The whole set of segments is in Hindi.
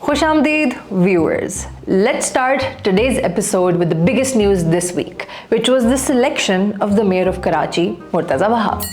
Khushamdeed viewers, let's start today's episode with the biggest news this week, which was the selection of the mayor of Karachi, Murtaza Wahab.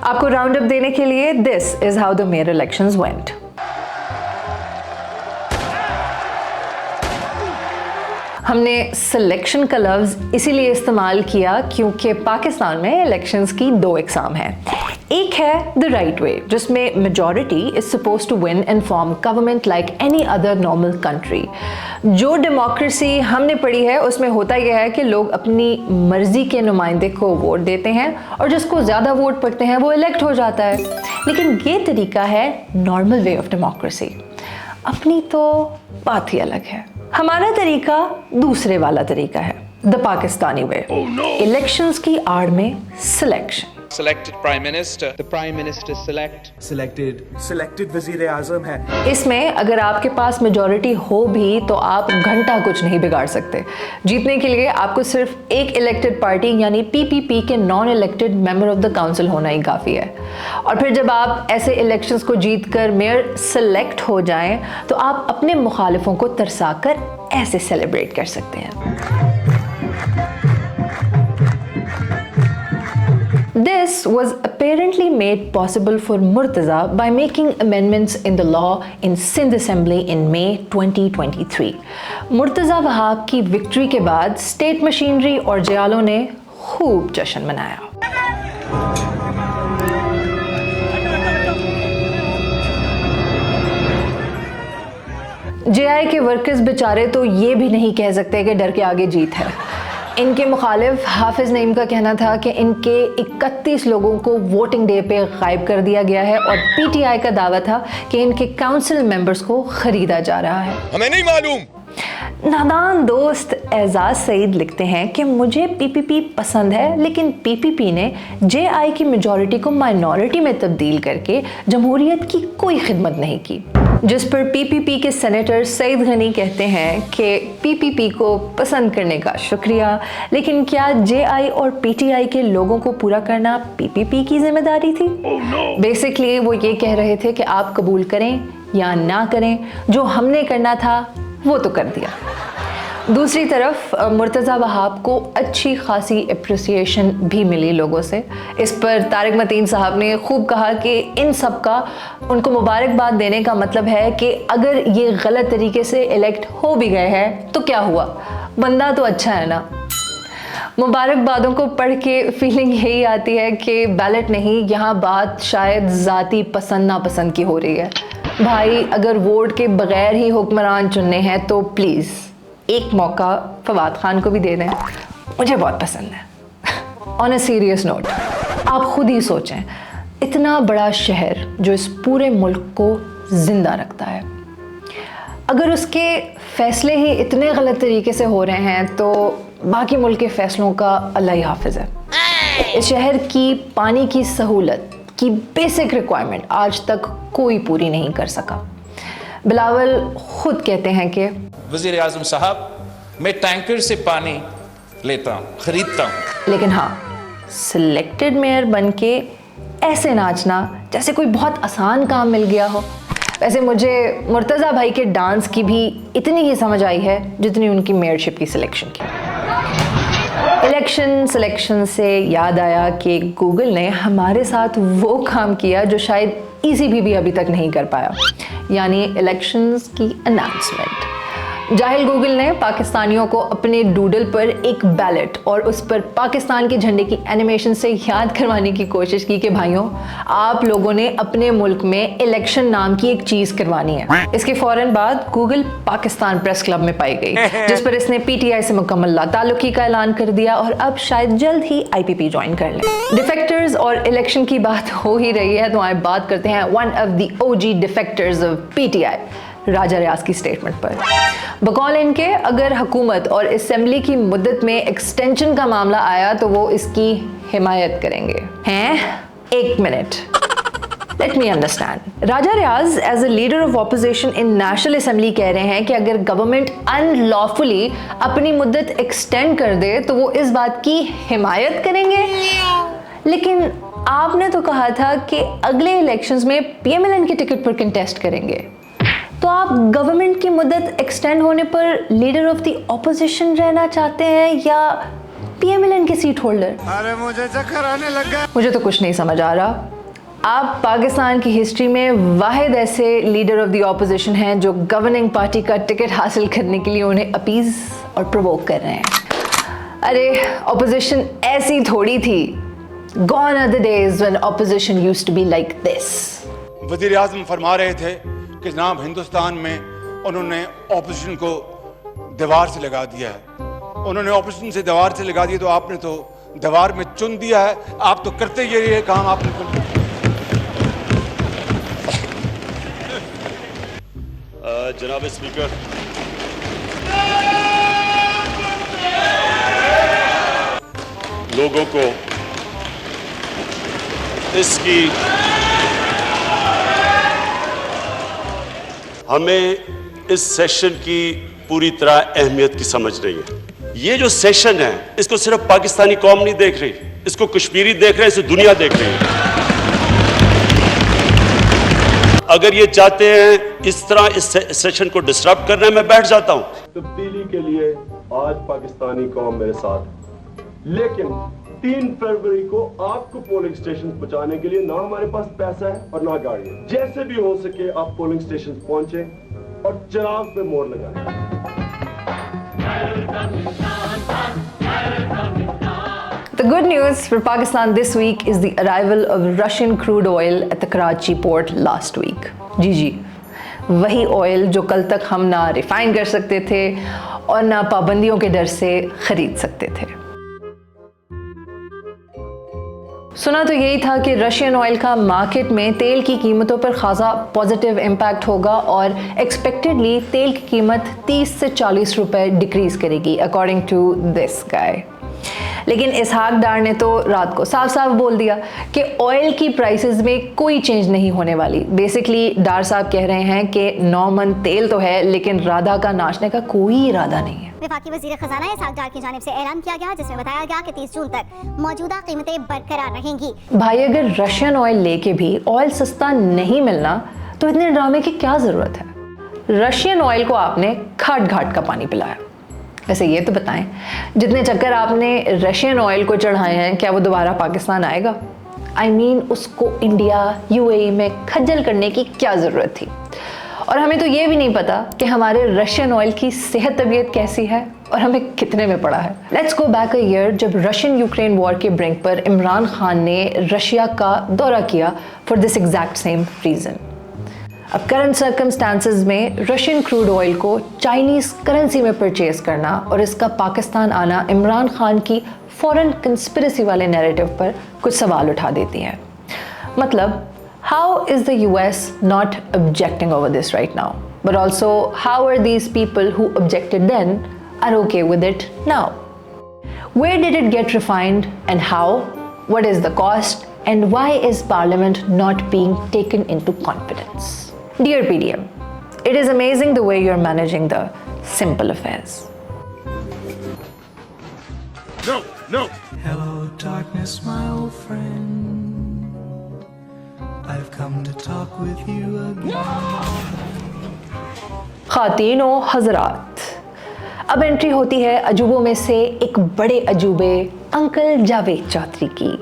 आपको राउंड अप देने के लिए this is how the mayor elections went. हमने सिलेक्शन का लफ्ज़ इसीलिए इस्तेमाल किया क्योंकि पाकिस्तान में इलेक्शंस की दो एग्ज़ाम हैं. एक है द राइट वे, जिसमें majority is suppose to win and form government like any other normal country. जो डेमोक्रेसी हमने पढ़ी है उसमें होता यह है कि लोग अपनी मर्जी के नुमाइंदे को वोट देते हैं और जिसको ज़्यादा वोट पड़ते हैं वो इलेक्ट हो जाता है. लेकिन ये तरीका है नॉर्मल वे ऑफ डेमोक्रेसी. अपनी तो बात ही अलग है. हमारा तरीका दूसरे वाला तरीका है, द पाकिस्तानी वे. इलेक्शंस की आड़ में selection. Selected Prime Minister. The Prime Minister selected वज़ीर आज़म है. इसमें अगर आपके पास मेजॉरिटी हो भी तो आप घंटा कुछ नहीं बिगाड़ सकते. जीतने के लिए आपको सिर्फ एक इलेक्टेड पार्टी यानी पीपीपी के non elected member of the council होना ही काफ़ी है. और फिर जब आप ऐसे इलेक्शंस को जीतकर मेयर सेलेक्ट हो जाएं तो आप अपने मुखालिफों को तरसाकर ऐसे सेलिब्रेट कर सकते हैं. This was apparently made possible for Murtaza by making amendments in the law in Sindh Assembly in May 2023. Murtaza Wahab की विक्ट्री के बाद स्टेट मशीनरी और जयालों ने खूब जश्न मनाया. जेआई के वर्कर्स बेचारे तो ये भी नहीं कह सकते कि डर के आगे जीत है. इनके मुखालिफ हाफिज़ नईम का कहना था कि इनके 31 लोगों को वोटिंग डे पे गायब कर दिया गया है और पीटीआई का दावा था कि इनके काउंसिल मेंबर्स को खरीदा जा रहा है. हमें नहीं मालूम. नादान दोस्त एजाज सईद लिखते हैं कि मुझे पीपीपी पसंद है, लेकिन पीपीपी ने जेआई की मेजॉरिटी को माइनॉरिटी में तब्दील करके जमहूरियत की कोई खिदमत नहीं की. जिस पर पीपीपी के सेनेटर सईद गनी कहते हैं कि पीपीपी को पसंद करने का शुक्रिया, लेकिन क्या जेआई और पीटीआई के लोगों को पूरा करना पीपीपी की जिम्मेदारी थी? बेसिकली वो ये कह रहे थे कि आप कबूल करें या ना करें, जो हमने करना था वो तो कर दिया. दूसरी तरफ मुर्तज़ा वहाब को अच्छी खासी अप्रिसिएशन भी मिली लोगों से. इस पर तारिक मतीन साहब ने खूब कहा कि इन सब का उनको मुबारकबाद देने का मतलब है कि अगर ये गलत तरीके से इलेक्ट हो भी गए हैं तो क्या हुआ, बंदा तो अच्छा है ना. मुबारकबादों को पढ़ के फीलिंग यही आती है कि बैलेट नहीं, यहाँ बात शायद ज़ाती पसंद नापसंद की हो रही है. भाई अगर वोट के बगैर ही हुक्मरान चुनने हैं तो प्लीज़ एक मौका फवाद खान को भी दे दें, मुझे बहुत पसंद है. ऑन अ सीरियस नोट, आप खुद ही सोचें, इतना बड़ा शहर जो इस पूरे मुल्क को ज़िंदा रखता है, अगर उसके फैसले ही इतने गलत तरीके से हो रहे हैं तो बाकी मुल्क के फैसलों का अल्लाह ही हाफिज़ है. इस शहर की पानी की सहूलत की बेसिक रिक्वायरमेंट आज तक कोई पूरी नहीं कर सका. बिलावल खुद कहते हैं कि वज़ीर आज़म साहब, मैं टैंकर से पानी लेता हूँ, खरीदता हूँ, लेकिन हाँ, सिलेक्टेड मेयर बन के ऐसे नाचना जैसे कोई बहुत आसान काम मिल गया हो. वैसे मुझे मुर्तज़ा भाई के डांस की भी इतनी ही समझ आई है जितनी उनकी मेयरशिप की सिलेक्शन की. इलेक्शन सिलेक्शन से याद आया कि गूगल ने हमारे साथ वो काम किया जो शायद ईसीबी भी अभी तक नहीं कर पाया, यानी इलेक्शंस की अनाउंसमेंट. जाहिल गूगल ने पाकिस्तानियों को अपने डूडल पर एक बैलेट और उस पर पाकिस्तान के झंडे की एनिमेशन से याद करवाने की कोशिश की कि भाइयों, आप लोगों ने अपने मुल्क में इलेक्शन नाम की एक चीज़ करवानी है. इसके फ़ौरन बाद गूगल पाकिस्तान प्रेस क्लब में पाई गई, जिस पर इसने पीटीआई से मुकम्मल लाताल्लुकी का ऐलान कर दिया और अब शायद जल्द ही आईपीपी ज्वाइन कर लें. डिफेक्टर्स और इलेक्शन की बात हो ही रही है तो आए बात करते हैं one of the OG defectors of PTI, Raja Riaz की स्टेटमेंट पर. बकौल इनके अगर हुकूमत और असेंबली की मुद्दत में एक्सटेंशन का मामला आया तो वो इसकी हिमायत करेंगे. हैं? एक minute, let me understand. Raja Riyaz as a leader of opposition in National Assembly कह रहे हैं कि अगर गवर्नमेंट अनलॉफुली अपनी मुद्दत एक्सटेंड कर दे तो वो इस बात की हिमायत करेंगे. लेकिन आपने तो कहा था कि अगले इलेक्शंस में पीएमएलएन के टिकट पर कंटेस्ट करेंगे, तो आप गवर्नमेंट की मुद्दत एक्सटेंड होने पर लीडर ऑफ द ऑपोजिशन रहना चाहते हैं या पीएमएलएन के सीट होल्डर? अरे मुझे चक्कर आने लगा। मुझे तो कुछ नहीं समझ आ रहा। आप पाकिस्तान की हिस्ट्री में वाहिद ऐसे लीडर ऑफ द ऑपोजिशन हैं जो गवर्निंग पार्टी का टिकट हासिल करने के लिए उन्हें अपीज और प्रोवोक कर रहे हैं। अरे ऑपोजिशन ऐसी थोड़ी थी। Gone are the days when opposition used to be like this. वज़ीर आज़म फरमा रहे थे कि जनाब हिंदुस्तान में उन्होंने ऑपोजिशन को दीवार से लगा दिया है। उन्होंने ऑपोजिशन से दीवार से लगा दिया, तो आपने तो दीवार में चुन दिया है। आप तो करते ये रहे काम आपने। जनाब स्पीकर, लोगों को इसकी हमें इस सेशन की पूरी तरह अहमियत की समझ नहीं है। ये जो सेशन है इसको सिर्फ पाकिस्तानी कौम नहीं देख रही, इसको कश्मीरी देख रहे हैं, इसे दुनिया देख रही है। अगर ये चाहते हैं इस तरह इस सेशन को डिस्टर्ब करना है, मैं बैठ जाता हूं। तब्दीली के लिए आज पाकिस्तानी कौम मेरे साथ, लेकिन 3 फरवरी को आपको पोलिंग स्टेशन पहुंचाने के लिए ना हमारे पास पैसा है और ना गाड़ी है। जैसे भी हो सके आप पोलिंग स्टेशन पहुंचे और चिराग पे मोहर लगाएं। The good news for Pakistan this week is the arrival of Russian crude oil at the Karachi port last week. जी, वही ऑयल जो कल तक हम ना रिफाइन कर सकते थे और ना पाबंदियों के डर से खरीद सकते थे। सुना तो यही था कि रशियन ऑयल का मार्केट में तेल की कीमतों पर खासा पॉजिटिव इम्पैक्ट होगा और एक्सपेक्टेडली तेल की कीमत 30 से 40 रुपए डिक्रीज करेगी अकॉर्डिंग टू दिस गाय। लेकिन इसहाक डार ने तो रात को साफ साफ बोल दिया कि ऑयल की प्राइसेस में कोई चेंज नहीं होने वाली। बेसिकली डार साहब कह रहे हैं कि 9 मन तेल तो है लेकिन राधा का नाचने का कोई इरादा नहीं है। वफाकी वज़ीर ख़ज़ाना इसहाक डार की जानिब से ऐलान किया गया जिसमें बताया गया कि 30 जून तक मौजूदा कीमतें बरकरार रहेंगी। भाई अगर रशियन ऑयल लेके भी ऑयल सस्ता नहीं मिलना तो इतने ड्रामे की क्या ज़रूरत है। रशियन ऑयल को आपने घाट घाट का पानी पिलाया। वैसे ये तो बताएं, जितने चक्कर आपने रशियन ऑयल को चढ़ाए हैं क्या वो दोबारा पाकिस्तान आएगा? I mean, उसको इंडिया यूएई में खज्जल करने की क्या ज़रूरत थी? और हमें तो ये भी नहीं पता कि हमारे रशियन ऑयल की सेहत तबीयत कैसी है और हमें कितने में पड़ा है। Let's go back a year जब रशियन यूक्रेन वॉर के ब्रिंक पर इमरान खान ने रशिया का दौरा किया for this exact same reason. अब करंट सर्कमस्टांसेस में रशियन क्रूड ऑयल को चाइनीज़ करेंसी में परचेज करना और इसका पाकिस्तान आना इमरान खान की फॉरेन कंस्पिरेसी वाले नैरेटिव पर कुछ सवाल उठा देती हैं। मतलब how is the US not objecting over this right now? But also, how are these people who objected then are okay with it now? Where did it get refined and how? What is the cost? And why is Parliament not being taken into confidence? Dear PDM, it is amazing the way you're managing the simple affairs. No. Hello, darkness, my old friend. I've come to talk with you again. ख़ातीन व हज़रात, अब एंट्री होती है अजूबों में से एक बड़े अजूबे अंकल जावेद चौधरी की।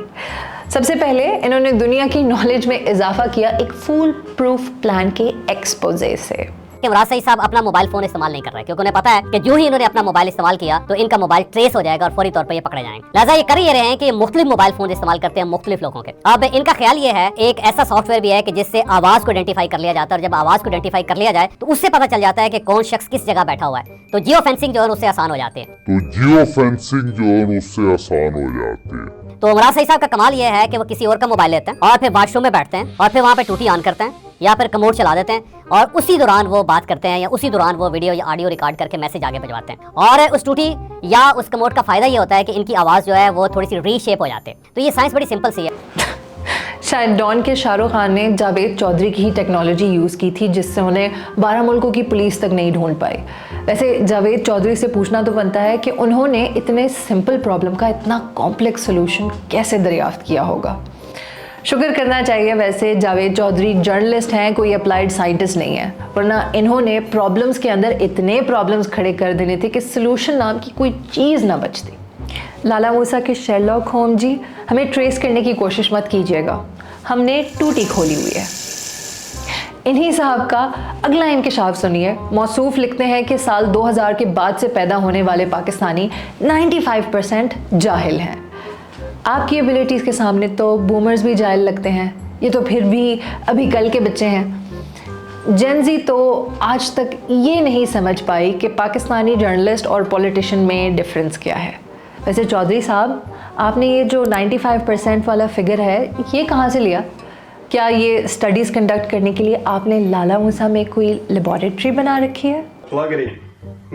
सबसे पहले इन्होंने दुनिया की नॉलेज में इजाफा किया एक फूल प्रूफ प्लान के एक्सपोजे से। इमरान सईद साहब अपना मोबाइल फोन इस्तेमाल नहीं कर रहे क्योंकि उन्हें पता है कि जो ही इन्होंने अपना मोबाइल इस्तेमाल किया तो इनका मोबाइल ट्रेस हो जाएगा और फौरी तौर पर ये पकड़े जाएंगे। लिहाजा ये कर ही रहे हैं कि मुख्तलिफ मोबाइल फोन इस्तेमाल करते हैं मुख्तलिफ लोगों के। अब इनका ख्याल ये है, एक ऐसा सॉफ्टवेयर भी है कि जिससे आवाज को आइडेंटिफाई कर लिया जाता है और जब आवाज को आइडेंटिफाई कर लिया जाए तो उससे पता चल जाता है कि कौन शख्स किस जगह बैठा हुआ है। तो जियो फेंसिंग जो है उससे आसान हो जाते हैं। तो इमरान सईद साहब का कमाल ये है कि वो किसी और का मोबाइल लेते हैं और फिर वॉशरूम में बैठते हैं और फिर वहाँ पे टूटी ऑन करते हैं या फिर कमोड चला देते हैं और उसी दौरान वो बात करते हैं या उसी दौरान वो वीडियो या ऑडियो रिकॉर्ड करके मैसेज आगे भिजवाते हैं। और उस टूटी या उस कमोड का फायदा ये होता है कि इनकी आवाज़ जो है वो थोड़ी सी रीशेप हो जाती है। तो ये साइंस बड़ी सिंपल सी है। शायद डॉन के शाहरुख खान ने जावेद चौधरी की ही टेक्नोलॉजी यूज़ की थी जिससे उन्हें 12 मुल्कों की पुलिस तक नहीं ढूंढ पाई। वैसे जावेद चौधरी से पूछना तो बनता है कि उन्होंने इतने सिंपल प्रॉब्लम का इतना कॉम्प्लेक्स सोल्यूशन कैसे दरियाफ्त किया होगा। शुक्र करना चाहिए वैसे जावेद चौधरी जर्नलिस्ट हैं, कोई अप्लाइड साइंटिस्ट नहीं है, वरना इन्होंने प्रॉब्लम्स के अंदर इतने प्रॉब्लम्स खड़े कर देने थे कि सोल्यूशन नाम की कोई चीज़ ना बचती। लाला मूसा के शेरलॉक होम जी, हमें ट्रेस करने की कोशिश मत कीजिएगा, हमने टूटी खोली हुई है। इन्हीं साहब का अगला इंकशाफ सुनिए। मौसूफ लिखते हैं कि साल 2000 के बाद से पैदा होने वाले पाकिस्तानी 95% जाहिल हैं। आपकी एबिलिटीज़ के सामने तो बूमर्स भी जाहिल लगते हैं, ये तो फिर भी अभी कल के बच्चे हैं। जेनजी तो आज तक ये नहीं समझ पाई कि पाकिस्तानी जर्नलिस्ट और पॉलिटिशियन में डिफरेंस क्या है। वैसे चौधरी साहब, आपने ये जो 95% वाला फिगर है ये कहाँ से लिया? क्या ये स्टडीज़ कंडक्ट करने के लिए आपने लाला मूसा में कोई लेबॉरेटरी बना रखी है? Plug it in.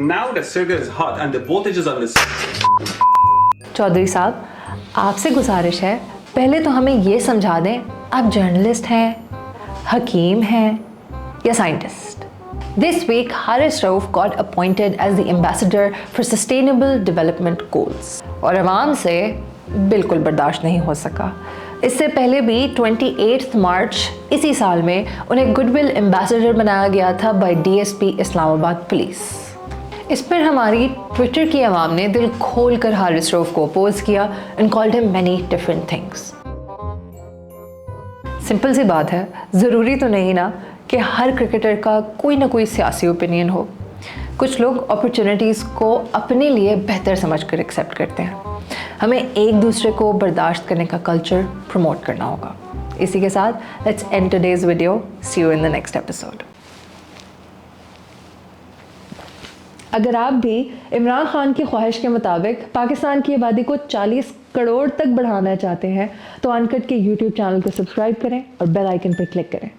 Now the sugar is hot and the voltage is on this. Chaudhary साहब, आपसे गुजारिश है, पहले तो हमें ये समझा दें, आप जर्नलिस्ट हैं, हकीम हैं या scientist? This week, Haris Rauf got appointed as the ambassador for Sustainable Development Goals और अवाम से बिल्कुल बर्दाश्त नहीं हो सका। इससे पहले भी 28 मार्च इसी साल में उन्हें गुडविल एम्बेसडर बनाया गया था बाय DSP इस्लामाबाद पुलिस। इस पर हमारी ट्विटर की आवाम ने दिल खोल कर हारिस रऊफ को अपोज किया and called him many different things। Simple सी बात है, ज़रूरी तो नहीं ना कि हर क्रिकेटर का कोई ना कोई सियासी ओपिनियन हो। कुछ लोग अपॉर्चुनिटीज़ को अपने लिए बेहतर समझकर एक्सेप्ट करते हैं। हमें एक दूसरे को बर्दाश्त करने का कल्चर प्रमोट करना होगा। इसी के साथ let's end today's video. See you in the next episode. अगर आप भी इमरान खान की ख्वाहिश के मुताबिक पाकिस्तान की आबादी को 40 करोड़ तक बढ़ाना चाहते हैं तो अनकट के YouTube चैनल को सब्सक्राइब करें और बेल आइकन पर क्लिक करें।